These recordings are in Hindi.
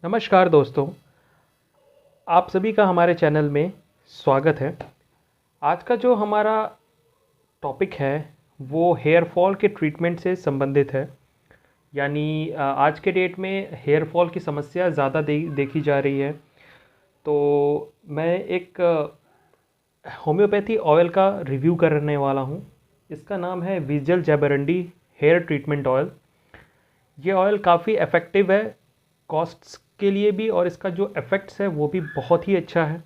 नमस्कार दोस्तों, आप सभी का हमारे चैनल में स्वागत है। आज का जो हमारा टॉपिक है वो हेयर फॉल के ट्रीटमेंट से संबंधित है। यानी आज के डेट में हेयर फॉल की समस्या ज़्यादा देखी जा रही है। तो मैं एक होम्योपैथी ऑयल का रिव्यू करने वाला हूँ। इसका नाम है विजल जैबरंडी हेयर ट्रीटमेंट ऑयल। ये ऑयल काफ़ी इफ़ेक्टिव है कॉस्ट्स के लिए भी, और इसका जो इफ़ेक्ट्स है वो भी बहुत ही अच्छा है।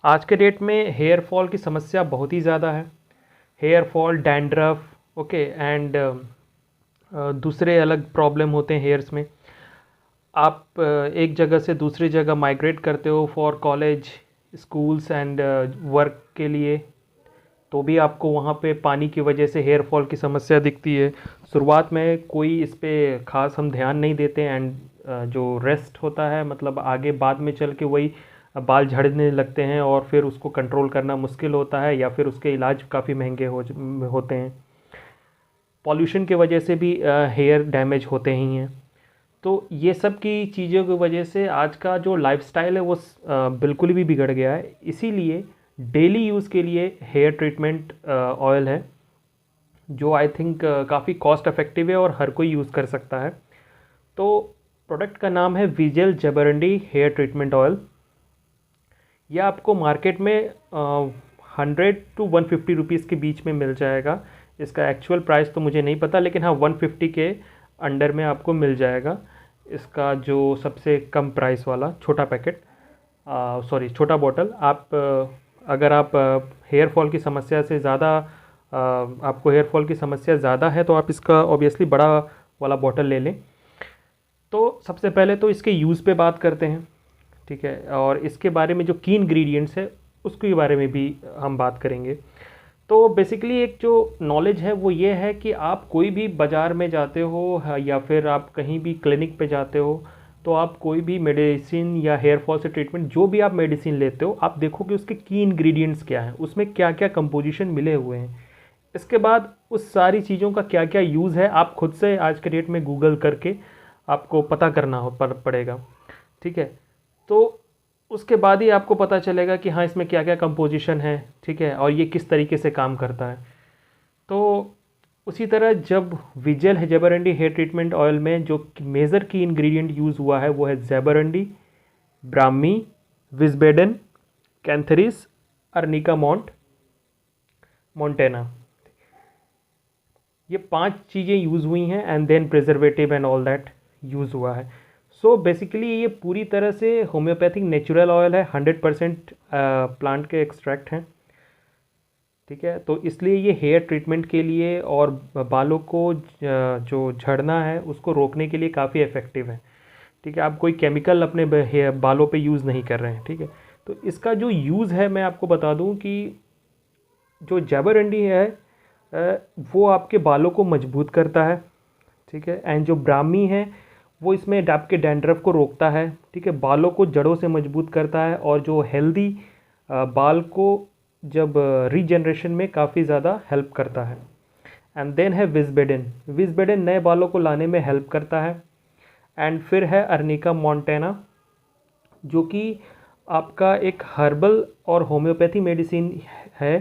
आज के डेट में हेयर फॉल की समस्या बहुत ही ज़्यादा है। Hair fall, dandruff, okay, and दूसरे अलग प्रॉब्लम होते हैं हेयर्स में। आप एक जगह से दूसरी जगह माइग्रेट करते हो for college, schools and work के लिए, तो भी आपको वहाँ पे पानी की वजह से हेयर फॉल की समस्या दिखती है। शुरुआत में कोई इस पे ख़ास हम ध्यान नहीं देते, एंड जो रेस्ट होता है मतलब आगे बाद में चल के वही बाल झड़ने लगते हैं और फिर उसको कंट्रोल करना मुश्किल होता है, या फिर उसके इलाज काफ़ी महंगे होते हैं। पॉल्यूशन की वजह से भी हेयर डैमेज होते ही हैं। तो ये सब की चीज़ों की वजह से आज का जो लाइफस्टाइल है वो बिल्कुल भी बिगड़ गया है। इसीलिए डेली यूज़ के लिए हेयर ट्रीटमेंट ऑयल है जो आई थिंक काफ़ी कॉस्ट इफ़ेक्टिव है और हर कोई यूज़ कर सकता है। तो प्रोडक्ट का नाम है विजल जबरंडी हेयर ट्रीटमेंट ऑयल। यह आपको मार्केट में 100 to 150 रुपीज़ के बीच में मिल जाएगा। इसका एक्चुअल प्राइस तो मुझे नहीं पता, लेकिन हाँ 150 के अंडर में आपको मिल जाएगा। इसका जो सबसे कम प्राइस वाला छोटा पैकेट, सॉरी छोटा बॉटल, आप अगर आप हेयर फॉल की समस्या से ज़्यादा आपको हेयर फॉल की समस्या ज़्यादा है तो आप इसका ऑब्वियसली बड़ा वाला बॉटल ले लें। तो सबसे पहले तो इसके यूज़ पे बात करते हैं, ठीक है, और इसके बारे में जो की इंग्रेडिएंट्स है उसके बारे में भी हम बात करेंगे। तो बेसिकली एक जो नॉलेज है वो ये है कि आप कोई भी बाज़ार में जाते हो या फिर आप कहीं भी क्लिनिक पे जाते हो, तो आप कोई भी मेडिसिन या हेयर फॉल से ट्रीटमेंट जो भी आप मेडिसिन लेते हो, आप देखो कि उसके की इंग्रेडिएंट्स क्या हैं, उसमें क्या क्या कंपोजिशन मिले हुए हैं। इसके बाद उस सारी चीज़ों का क्या क्या यूज़ है आप खुद से आज के डेट में गूगल करके आपको पता करना पड़ेगा, ठीक है। तो उसके बाद ही आपको पता चलेगा कि हाँ इसमें क्या क्या कंपोजिशन है, ठीक है, और ये किस तरीके से काम करता है। तो उसी तरह जब विजल है जैबरंडी हेयर ट्रीटमेंट ऑयल में जो मेजर की इंग्रेडिएंट यूज़ हुआ है वो है jaborandi, brahmi, Wiesbaden, cantharis, arnica montana. ये 5 चीज़ें यूज़ हुई हैं, and then preservative and all that use हुआ है। सो बेसिकली ये पूरी तरह से होम्योपैथिक नेचुरल ऑयल है, 100% प्लांट के एक्सट्रैक्ट हैं, ठीक है। तो इसलिए ये हेयर ट्रीटमेंट के लिए और बालों को जो झड़ना है उसको रोकने के लिए काफ़ी इफ़ेक्टिव है, ठीक है। आप कोई केमिकल अपने बालों पे यूज़ नहीं कर रहे हैं, ठीक है। तो इसका जो यूज़ है मैं आपको बता दूं कि जो जैबरंडी है वो आपके बालों को मजबूत करता है, ठीक है, एंड जो ब्राह्मी है वो इसमें आपके डैंड्रफ को रोकता है, ठीक है, बालों को जड़ों से मजबूत करता है, और जो हेल्दी बाल को जब रीजनरेशन में काफ़ी ज़्यादा हेल्प करता है। एंड देन है विस्बेडन। विस्बेडन नए बालों को लाने में हेल्प करता है। एंड फिर है अर्निका मोंटेना, जो कि आपका एक हर्बल और होम्योपैथी मेडिसिन है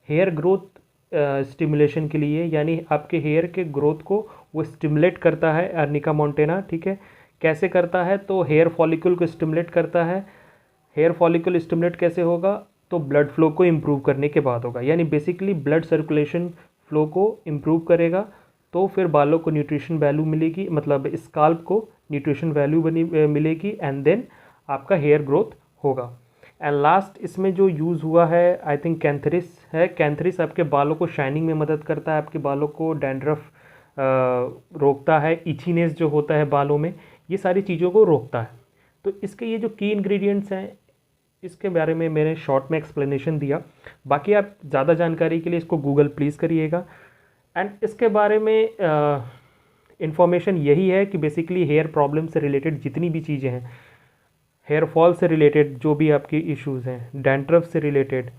हेयर ग्रोथ स्टिमुलेशन के लिए, यानी आपके हेयर के ग्रोथ को वो स्टिमुलेट करता है अर्निका मोंटेना, ठीक है। कैसे करता है, तो हेयर फॉलिकल को स्टिमुलेट करता है। हेयर फॉलिकल स्टिमुलेट कैसे होगा, तो ब्लड फ्लो को इम्प्रूव करने के बाद होगा, यानी बेसिकली ब्लड सर्कुलेशन फ्लो को इम्प्रूव करेगा, तो फिर बालों को न्यूट्रिशन वैल्यू मिलेगी, मतलब स्काल्प को न्यूट्रिशन वैल्यू मिलेगी, एंड देन आपका हेयर ग्रोथ होगा। एंड लास्ट इसमें जो यूज़ हुआ है आई थिंक कैंथरिस है। कैंथरिस आपके बालों को शाइनिंग में मदद करता है, आपके बालों को डैंड्रफ रोकता है, इचीनेस जो होता है बालों में, ये सारी चीज़ों को रोकता है। तो इसके ये जो की इंग्रेडिएंट्स हैं इसके बारे में मैंने शॉर्ट में एक्सप्लेनेशन दिया। बाकी आप ज़्यादा जानकारी के लिए इसको गूगल प्लीज़ करिएगा। एंड इसके बारे में इंफॉर्मेशन यही है कि बेसिकली हेयर प्रॉब्लम से रिलेटेड जितनी भी चीज़ें हैं, हेयर फॉल से रिलेटेड जो भी आपकी इश्यूज़ हैं, डैंड्रफ से रिलेटेड,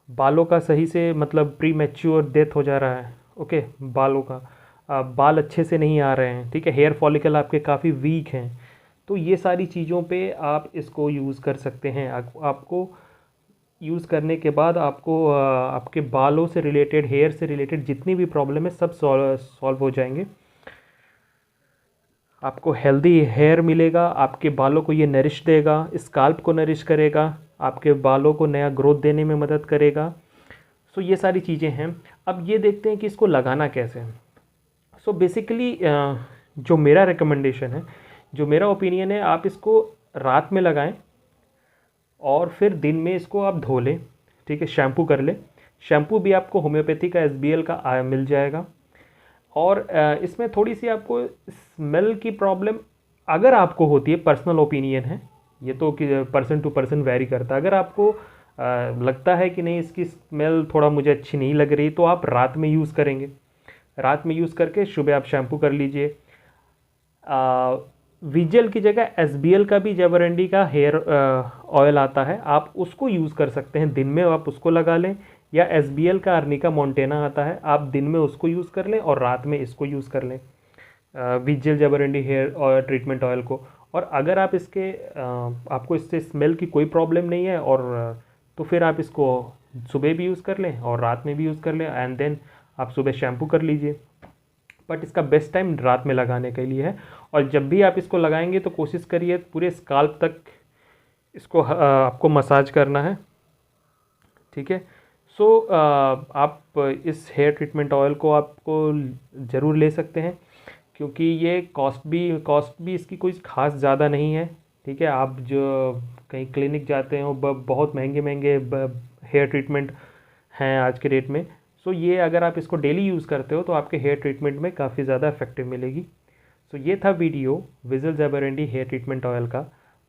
बालों का सही से मतलब प्री मैच्योर डेथ हो जा रहा है, ओके, बालों का बाल अच्छे से नहीं आ रहे हैं, ठीक है, हेयर फॉलिकल आपके काफ़ी वीक हैं, तो ये सारी चीज़ों पे आप इसको यूज़ कर सकते हैं। आपको यूज़ करने के बाद आपको आपके बालों से रिलेटेड, हेयर से रिलेटेड जितनी भी प्रॉब्लम है सब सॉल्व हो जाएंगे। आपको हेल्दी हेयर मिलेगा, आपके बालों को ये नरिश देगा, स्काल्प को नरिश करेगा, आपके बालों को नया ग्रोथ देने में मदद करेगा। सो ये सारी चीज़ें हैं। अब ये देखते हैं कि इसको लगाना कैसे है। सो बेसिकली जो मेरा रिकमेंडेशन है, जो मेरा ओपिनियन है, आप इसको रात में लगाएं और फिर दिन में इसको आप धो लें, ठीक है, शैम्पू कर लें। शैम्पू भी आपको होम्योपैथी का SBL का मिल जाएगा। और इसमें थोड़ी सी आपको स्मेल की प्रॉब्लम अगर आपको होती है, पर्सनल ओपिनियन है ये, तो कि पर्सन टू पर्सन वेरी करता है। अगर आपको लगता है कि नहीं इसकी स्मेल थोड़ा मुझे अच्छी नहीं लग रही, तो आप रात में यूज़ करेंगे। रात में यूज़ करके सुबह आप शैम्पू कर लीजिए। विजल की जगह SBL का भी जैवरंडी का हेयर ऑयल आता है, आप उसको यूज़ कर सकते हैं। दिन में आप उसको लगा लें, या SBL का अर्निका मोंटेना आता है, आप दिन में उसको यूज़ कर लें और रात में इसको यूज़ कर लें, Vijal Jaivarandi hair oil treatment oil को। और अगर आप आपको इससे स्मेल की कोई प्रॉब्लम नहीं है, और तो फिर आप इसको सुबह भी यूज़ कर लें और रात में भी यूज़ कर लें, एंड देन आप सुबह शैम्पू कर लीजिए। बट इसका बेस्ट टाइम रात में लगाने के लिए है। और जब भी आप इसको लगाएंगे तो कोशिश करिए पूरे स्काल्प तक इसको आपको मसाज करना है, ठीक है। सो आप इस हेयर ट्रीटमेंट ऑयल को आपको ज़रूर ले सकते हैं, क्योंकि ये कॉस्ट भी इसकी कोई ख़ास ज़्यादा नहीं है, ठीक है। आप जो कहीं क्लिनिक जाते हो, बहुत महंगे हेयर ट्रीटमेंट हैं आज के डेट में। सो ये अगर आप इसको डेली यूज़ करते हो तो आपके हेयर ट्रीटमेंट में काफ़ी ज़्यादा इफेक्टिव मिलेगी। सो ये था video Vijal Jaivarandi hair treatment oil का।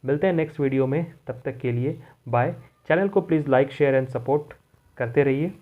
मिलते हैं नेक्स्ट वीडियो में, तब तक के लिए बाय। चैनल को please like, share and support करते रहिए।